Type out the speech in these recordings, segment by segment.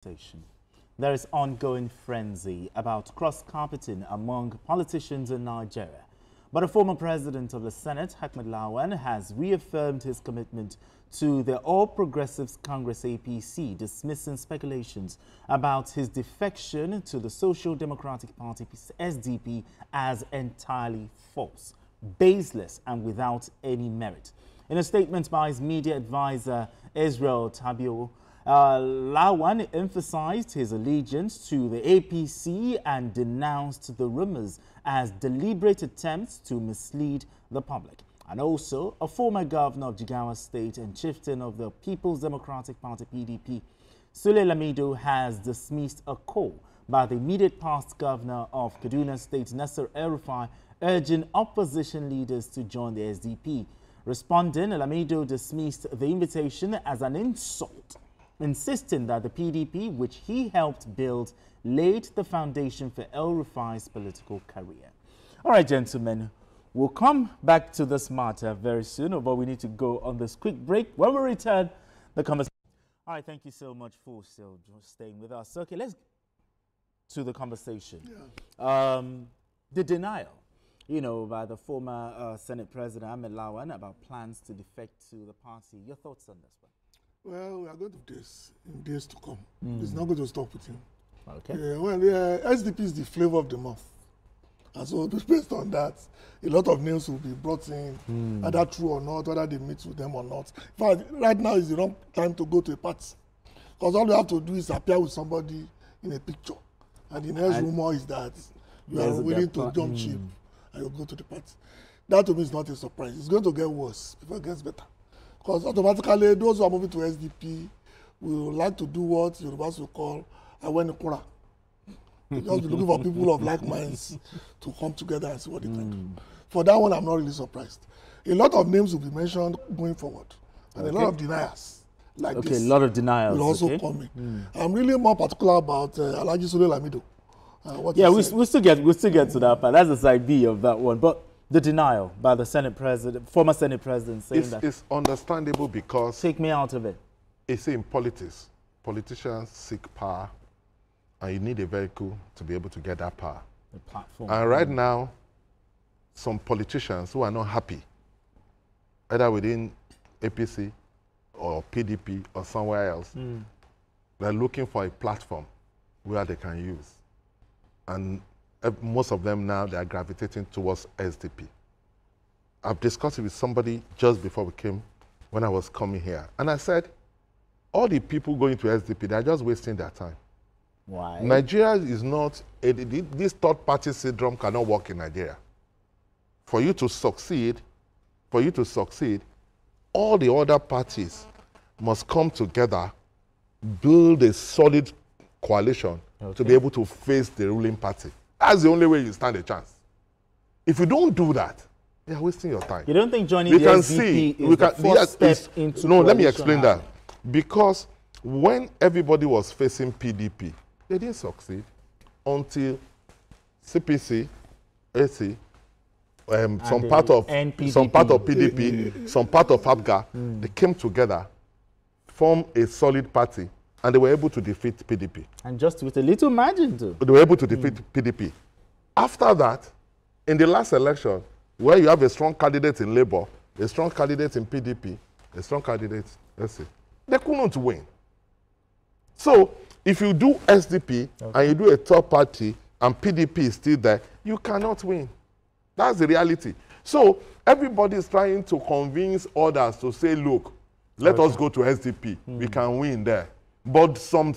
station. There is ongoing frenzy about cross-carpeting among politicians in Nigeria. But a former president of the Senate, Lawan, has reaffirmed his commitment to the All Progressives Congress APC, dismissing speculations about his defection to the Social Democratic Party SDP as entirely false, baseless, and without any merit. In a statement by his media advisor, Israel Tabio, Lawan emphasized his allegiance to the APC and denounced the rumors as deliberate attempts to mislead the public. And also, a former governor of Jigawa State and chieftain of the People's Democratic Party PDP, Sule Lamido, has dismissed a call by the immediate past governor of Kaduna State, Nasir El-Rufai, urging opposition leaders to join the SDP. Responding, Lamido dismissed the invitation as an insult, insisting that the PDP, which he helped build, laid the foundation for El-Rufai's political career. All right, gentlemen, we'll come back to this matter very soon, but we need to go on this quick break. When we return, the conversation. All right, thank you so much for still staying with us. Okay, let's to the conversation. Yeah. The denial, by the former Senate President Ahmed Lawan about plans to defect to the party. Your thoughts on this one? Well, we are going to this in days to come. It's not going to stop with him. Okay. SDP is the flavor of the month. And so based on that, a lot of names will be brought in, either true or not, whether they meet with them or not. In fact, right now is the wrong time to go to a party. Because all you have to do is appear with somebody in a picture. And the next rumor is that you are willing to jump ship and you go to the party. That to me is not a surprise. It's going to get worse before it gets better. Because automatically, those who are moving to SDP will like to do what Yorubas will call Awenikura. Just be looking for people of like minds to come together and see what they can do. For that one, I'm not really surprised. A lot of names will be mentioned going forward. And a lot of deniers like this. Okay, a lot of denials will also come in. I'm really more particular about Alhaji Sule Lamido. We'll still get to that part. That's the side B of that one. But the denial by the Senate President, former Senate President, saying that it's understandable because take me out of it. It's in politics. Politicians seek power, and you need a vehicle to be able to get that power. The platform. And right now, some politicians who are not happy, either within APC or PDP or somewhere else, they're looking for a platform where they can use. And most of them now, they are gravitating towards SDP. I've discussed it with somebody just before we came, when I was coming here. And I said, all the people going to SDP, they're just wasting their time. Why? Nigeria is not, this third party syndrome cannot work in Nigeria. For you to succeed, all the other parties must come together, build a solid coalition to be able to face the ruling party. That's the only way you stand a chance. If you don't do that, you're wasting your time. You don't think joining the SDP is the first step into No, let me explain that. Because when everybody was facing PDP, they didn't succeed until CPC, AC, some part of PDP, some part of APGA, they came together, formed a solid party, and they were able to defeat PDP. And just with a little margin too. They were able to defeat PDP. After that, in the last election, where you have a strong candidate in Labour, a strong candidate in PDP, a strong candidate, let's see, they couldn't win. So, if you do SDP and you do a third party and PDP is still there, you cannot win. That's the reality. So, everybody is trying to convince others to say, look, let us go to SDP. We can win there. But some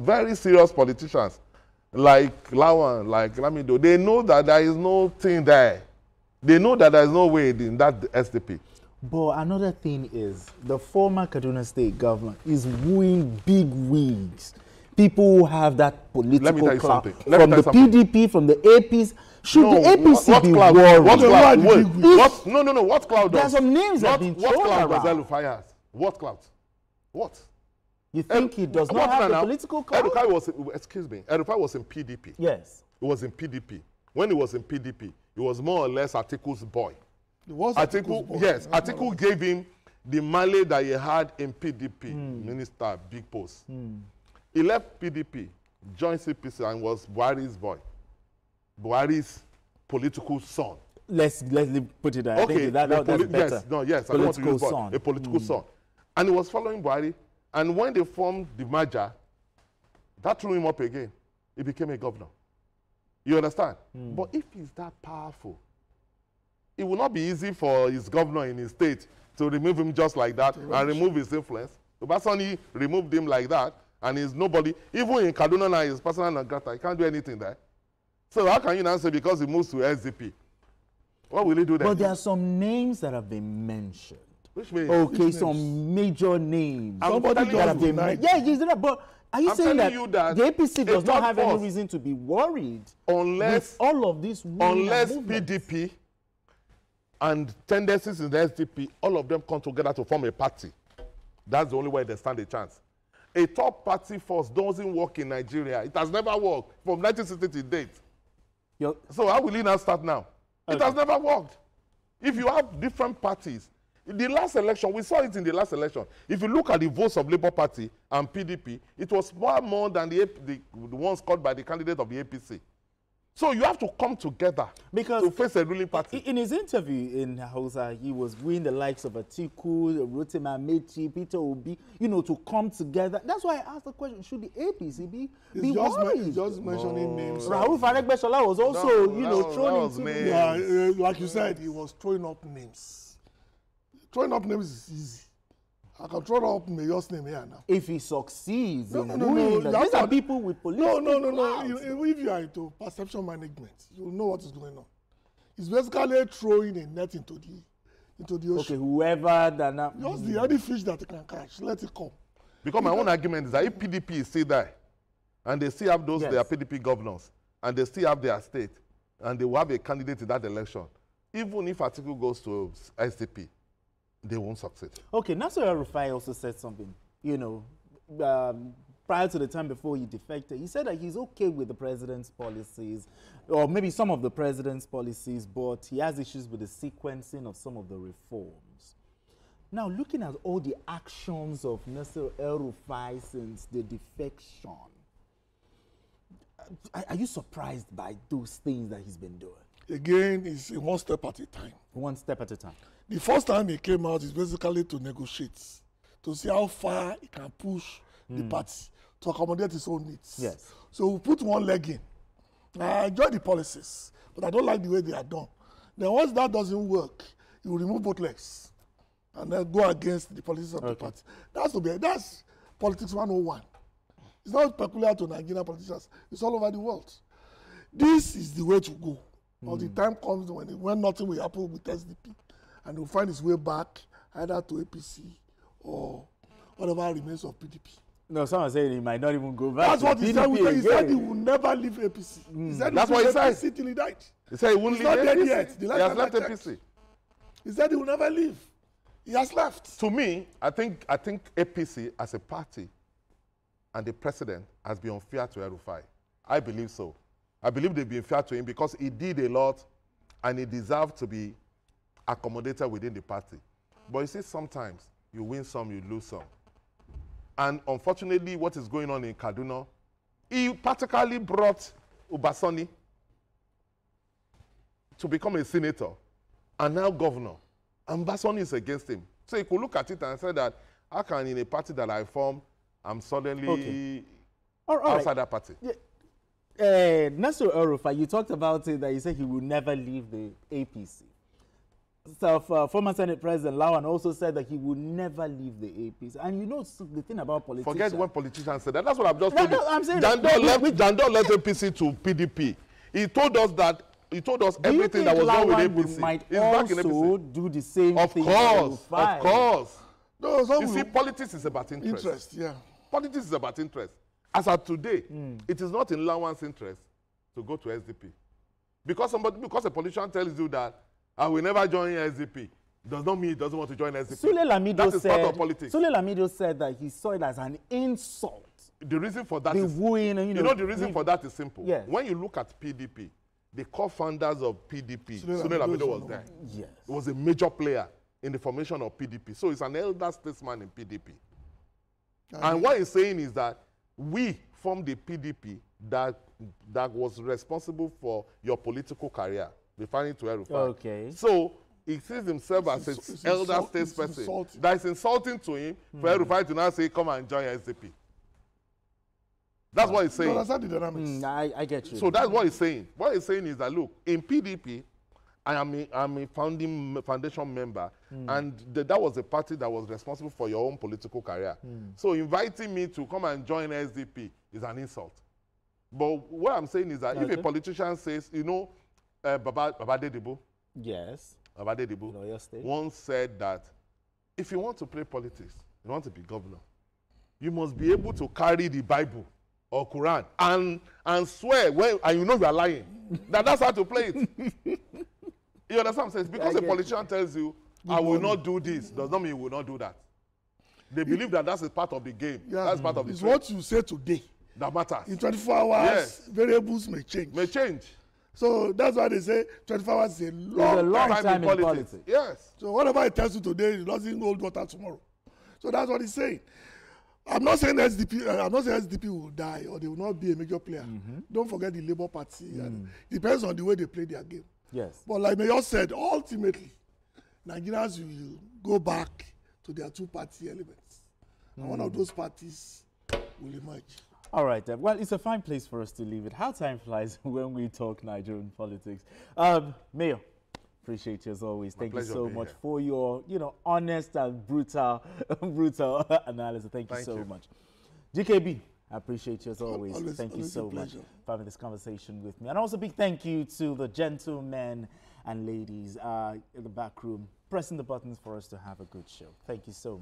very serious politicians, like Lawan, like Lamido, they know that there is no thing there. They know that there is no way in that SDP. But another thing is, the former Kaduna State governor is wooing big wigs. People who have that political clout from the PDP, from the APC. Should the APC be worried? What cloud does? There are some names that have been thrown around. What cloud does El-Rufai have? What cloud? What? You think he does not have the political clout? El-Rufai was, excuse me, El-Rufai was in PDP. Yes. He was in PDP. When he was in PDP, he was more or less Atiku's boy. Atiku gave him the money that he had in PDP, minister, big post. He left PDP, joined APC, and was Buhari's boy. Buhari's political son. Let's put it that. Okay, That's better. Yes, I don't want to use son. A political son. And he was following Buhari. And when they formed the merger, that threw him up again. He became a governor. You understand? But if he's that powerful, it will not be easy for his governor in his state to remove him just like that and remove his influence. Obasanjo removed him like that, and he's nobody. Even in Kaduna now, he's personal non grata. He can't do anything there. So how can you now say because he moves to SDP? What will he do then? But there are some names that have been mentioned. Which means? Okay, Which some names? major names. Somebody that have been denied. Yeah, he's that. But are you saying that the APC does not have any reason to be worried unless with all of this? Unless PDP and tendencies in the SDP, all of them come together to form a party. That's the only way they stand a chance. A top party force doesn't work in Nigeria. It has never worked from 1960 to date. So how will it now start now? Okay. It has never worked. If you have different parties, in the last election, we saw it in the last election. If you look at the votes of Labour Party and PDP, it was far more than the ones scored by the candidate of the APC. So you have to come together to face a ruling party. In his interview in Hausa, he was winning the likes of Atiku, Rotimi Amechi, Peter Obi, to come together. That's why I asked the question, should the APC be worried? Just mentioning names. Rahul Faregbeshola was also, throwing names. Yeah, like you said, he was throwing up names. Throwing up names is easy. I can throw up Mayor's name here now. If he succeeds no. These are people with political No. If you are into perception management, you know what is going on. It's basically throwing a net into the ocean. Okay, whoever just the only fish that you can catch, let it come. Because my own argument is that if PDP is still there, and they still have their PDP governors, and they still have their state, and they will have a candidate in that election, even if Atiku goes to SDP, they won't succeed. Okay, Nasir El-Rufai also said something, prior to the time before he defected. He said that he's okay with the president's policies, or maybe some of the president's policies, but he has issues with the sequencing of some of the reforms. Now, looking at all the actions of Nasir El-Rufai since the defection, are you surprised by those things that he's been doing? Again, it's one step at a time. One step at a time. The first time he came out is basically to negotiate, to see how far he can push the party to accommodate his own needs. Yes. So we put one leg in. I enjoy the policies, but I don't like the way they are done. Then once that doesn't work, he will remove both legs and then go against the policies of the party. That's politics 101. It's not peculiar to Nigerian politicians. It's all over the world. This is the way to go. But the time comes when nothing will happen with SDP, and he will find his way back either to APC or whatever remains of PDP. No, someone said he might not even go back. That's what he said. He said he will never leave APC. He said that's what he said. APC till he died. He said he wouldn't leave APC. APC. Yet. He has left APC. He said he will never leave. He has left. To me, I think APC as a party and the president has been unfair to El-Rufai. I believe so. I believe they've been fair to him because he did a lot and he deserved to be accommodated within the party. But you see, sometimes you win some, you lose some. And unfortunately, what is going on in Kaduna, he practically brought Obasanjo to become a senator and now governor. And Obasanjo is against him. So you could look at it and say that, how can in a party that I form, I'm suddenly outside that party? Yeah. Nasir El-Rufai, you talked about it that you said he will never leave the APC. So former Senate President Lawan also said that he will never leave the APC. And the thing about politicians... Forget when politicians say that. That's what I've just told you. I'm saying Jandor left APC to PDP. He told us everything that was wrong with APC. Might also do the same thing. Of course. No, you see, politics is about interest. Politics is about interest. As of today, it is not in Lawan's interest to go to SDP. Because a politician tells you that I will never join SDP, does not mean he doesn't want to join SDP. That is part of politics. Sule Lamido said that he saw it as an insult. The reason for that the reason for that is simple. Yes. When you look at PDP, the co-founders of PDP, Sule Lamido was there. Yes. He was a major player in the formation of PDP. So he's an elder statesman in PDP. And what he's saying is that we formed the PDP that was responsible for your political career, referring to El-Rufai. Okay. So he sees himself as an elder statesperson. That is insulting to him for El-Rufai to now say, come and join SDP. That's what he's saying. You understand the dynamics? I get you. So that's what he's saying. What he's saying is that, look, in PDP, I'm a foundation member, and that was a party that was responsible for your own political career. So inviting me to come and join SDP is an insult. But what I'm saying is that if a politician says, you know, Baba Dedibo, yes, Baba Dedibo once said that if you want to play politics, you want to be governor, you must be able to carry the Bible or Quran and swear and you know you are lying. That's how to play it. You understand what I'm saying? Because a politician tells you, I will not do this, does not mean you will not do that. They believe that that's a part of the game. Yeah. That's part of the It's trade. what you say today That matters. In 24 hours, variables may change. May change. So that's why they say 24 hours is a long time in politics. Yes. So whatever it tells you today, it doesn't hold water tomorrow. So that's what he's saying. I'm not saying SDP will die or they will not be a major player. Don't forget the Labour Party. And depends on the way they play their game. Yes. But like Mayor said, ultimately, Nigerians will go back to their two-party elements. And one of those parties will emerge. All right, then. Well, it's a fine place for us to leave it. How time flies when we talk Nigerian politics. Mayor, appreciate you as always. Thank you so much for your, honest and brutal analysis. Thank you so much. GKB, I appreciate you as always. Thank you so much for having this conversation with me. And also big thank you to the gentlemen and ladies in the back room pressing the buttons for us to have a good show. Thank you so much.